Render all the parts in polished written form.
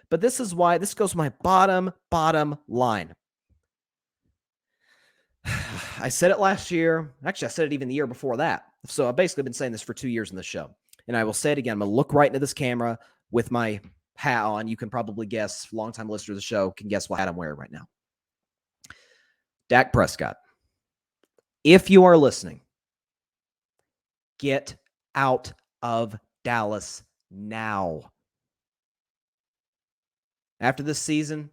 But this is why, this goes my bottom line. I said it last year. Actually, I said it even the year before that. So I've basically been saying this for 2 years in this show. And I will say it again. I'm going to look right into this camera with my hat on. You can probably guess, longtime listener of the show can guess what hat I'm wearing right now. Dak Prescott. If you are listening, get out of Dallas now. After this season,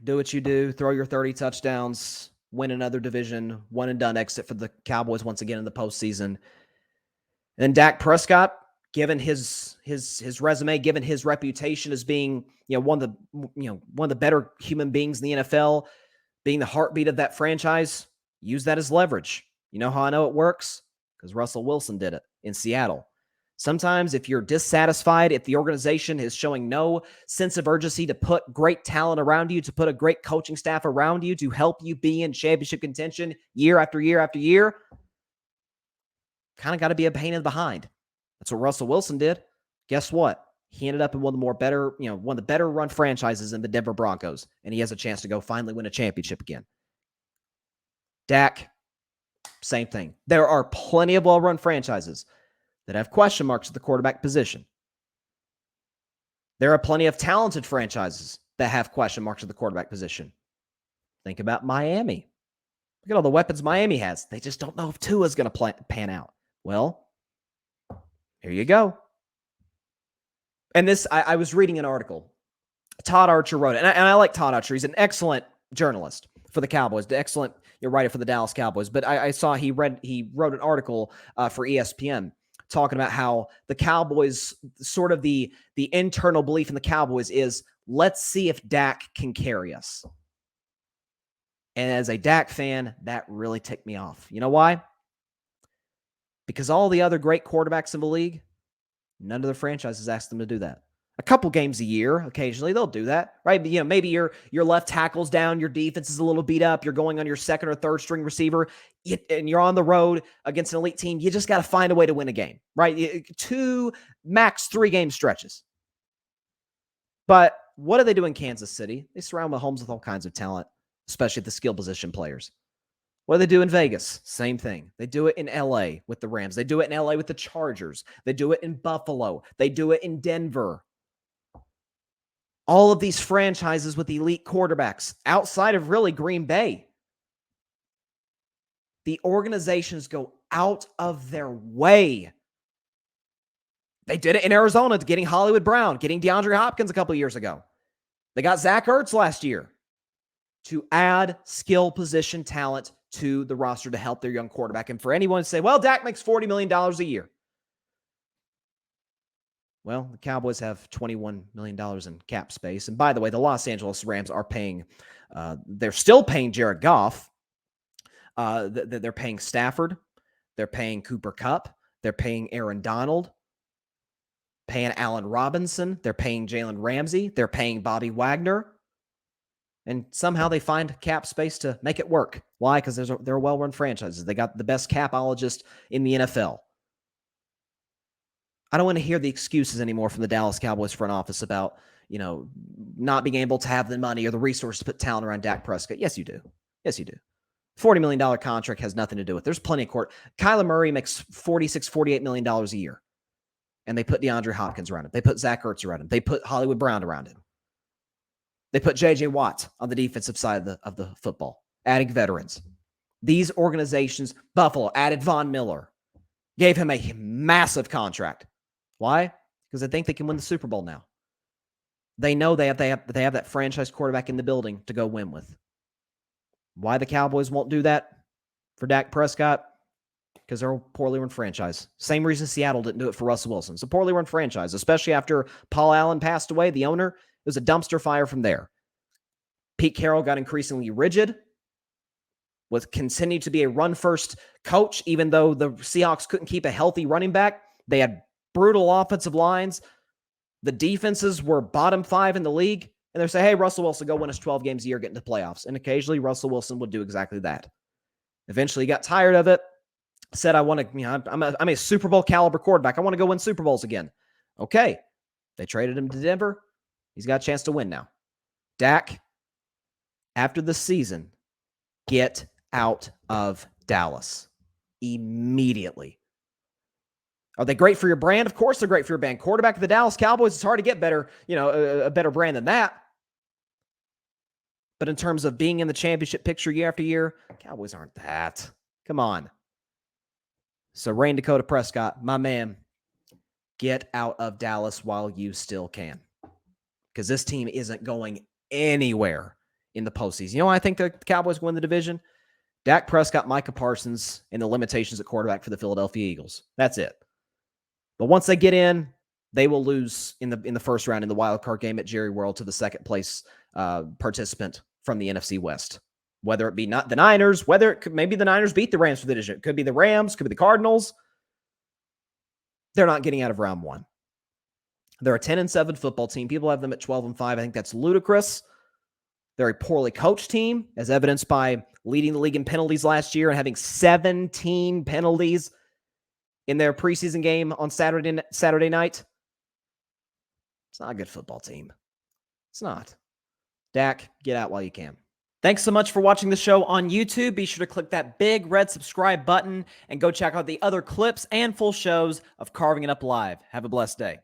do what you do, throw your 30 touchdowns, win another division, one and done exit for the Cowboys once again in the postseason. And Dak Prescott, given his resume, given his reputation as being, one of the better human beings in the NFL, being the heartbeat of that franchise, use that as leverage. You know how I know it works? Because Russell Wilson did it in Seattle. Sometimes if you're dissatisfied, if the organization is showing no sense of urgency to put great talent around you, to put a great coaching staff around you, to help you be in championship contention year after year after year, kind of got to be a pain in the behind. That's what Russell Wilson did. Guess what? He ended up in one of the better run franchises in the Denver Broncos, and he has a chance to go finally win a championship again. Dak, same thing. There are plenty of well-run franchises that have question marks at the quarterback position. There are plenty of talented franchises that have question marks at the quarterback position. Think about Miami. Look at all the weapons Miami has. They just don't know if Tua is going to pan out. Well, here you go. And this, I was reading an article. Todd Archer wrote it. And I like Todd Archer. He's an excellent journalist for the Cowboys, the excellent writer for the Dallas Cowboys. But I saw he wrote an article for ESPN talking about how the Cowboys, sort of the internal belief in the Cowboys is, let's see if Dak can carry us. And as a Dak fan, that really ticked me off. You know why? Because all the other great quarterbacks in the league, none of the franchises ask them to do that. A couple games a year, occasionally they'll do that, right? But, maybe your left tackle's down, your defense is a little beat up, you're going on your second or third string receiver, and you're on the road against an elite team. You just got to find a way to win a game, right? 2, max 3 game stretches. But what do they do in Kansas City? They surround Mahomes with all kinds of talent, especially the skill position players. What do they do in Vegas? Same thing. They do it in LA with the Rams. They do it in LA with the Chargers. They do it in Buffalo. They do it in Denver. All of these franchises with elite quarterbacks outside of really Green Bay. The organizations go out of their way. They did it in Arizona, getting Hollywood Brown, getting DeAndre Hopkins a couple of years ago. They got Zach Ertz last year to add skill position talent to the roster to help their young quarterback. And for anyone to say, well, Dak makes $40 million a year. Well, the Cowboys have $21 million in cap space. And by the way, the Los Angeles Rams are paying, they're still paying Jared Goff. They're paying Stafford. They're paying Cooper Kupp. They're paying Aaron Donald. Paying Allen Robinson. They're paying Jalen Ramsey. They're paying Bobby Wagner. And somehow they find cap space to make it work. Why? Because they're well-run franchises. They got the best capologist in the NFL. I don't want to hear the excuses anymore from the Dallas Cowboys front office about, not being able to have the money or the resources to put talent around Dak Prescott. Yes, you do. Yes, you do. $40 million contract has nothing to do with it. There's plenty of court. Kyler Murray makes $46, $48 million a year. And they put DeAndre Hopkins around him. They put Zach Ertz around him. They put Hollywood Brown around him. They put J.J. Watt on the defensive side of the football, adding veterans. These organizations, Buffalo added Von Miller, gave him a massive contract. Why? Because they think they can win the Super Bowl now. They know they have that franchise quarterback in the building to go win with. Why the Cowboys won't do that for Dak Prescott? Because they're a poorly run franchise. Same reason Seattle didn't do it for Russell Wilson. It's a poorly run franchise, especially after Paul Allen passed away, the owner. It was a dumpster fire from there. Pete Carroll got increasingly rigid, continued to be a run-first coach, even though the Seahawks couldn't keep a healthy running back. They had brutal offensive lines. The defenses were bottom 5 in the league. And they say, hey, Russell Wilson, go win us 12 games a year, get into the playoffs. And occasionally Russell Wilson would do exactly that. Eventually he got tired of it. Said, I want to, I'm a Super Bowl caliber quarterback. I want to go win Super Bowls again. Okay. They traded him to Denver. He's got a chance to win now. Dak, after the season, get out of Dallas immediately. Are they great for your brand? Of course they're great for your brand. Quarterback of the Dallas Cowboys, it's hard to get better, a better brand than that. But in terms of being in the championship picture year after year, Cowboys aren't that. Come on. So Rain Dakota Prescott, my man, get out of Dallas while you still can. Because this team isn't going anywhere in the postseason. You know why I think the Cowboys win the division? Dak Prescott, Micah Parsons, and the limitations at quarterback for the Philadelphia Eagles. That's it. But once they get in, they will lose in the first round in the wild card game at Jerry World to the second place participant from the NFC West. Whether it be not the Niners, maybe the Niners beat the Rams for the division. It could be the Rams, could be the Cardinals. They're not getting out of round one. They're a 10-7 football team. People have them at 12-5. I think that's ludicrous. They're a poorly coached team, as evidenced by leading the league in penalties last year and having 17 penalties in their preseason game on Saturday night. It's not a good football team. It's not. Dak, get out while you can. Thanks so much for watching the show on YouTube. Be sure to click that big red subscribe button and go check out the other clips and full shows of Carving It Up Live. Have a blessed day.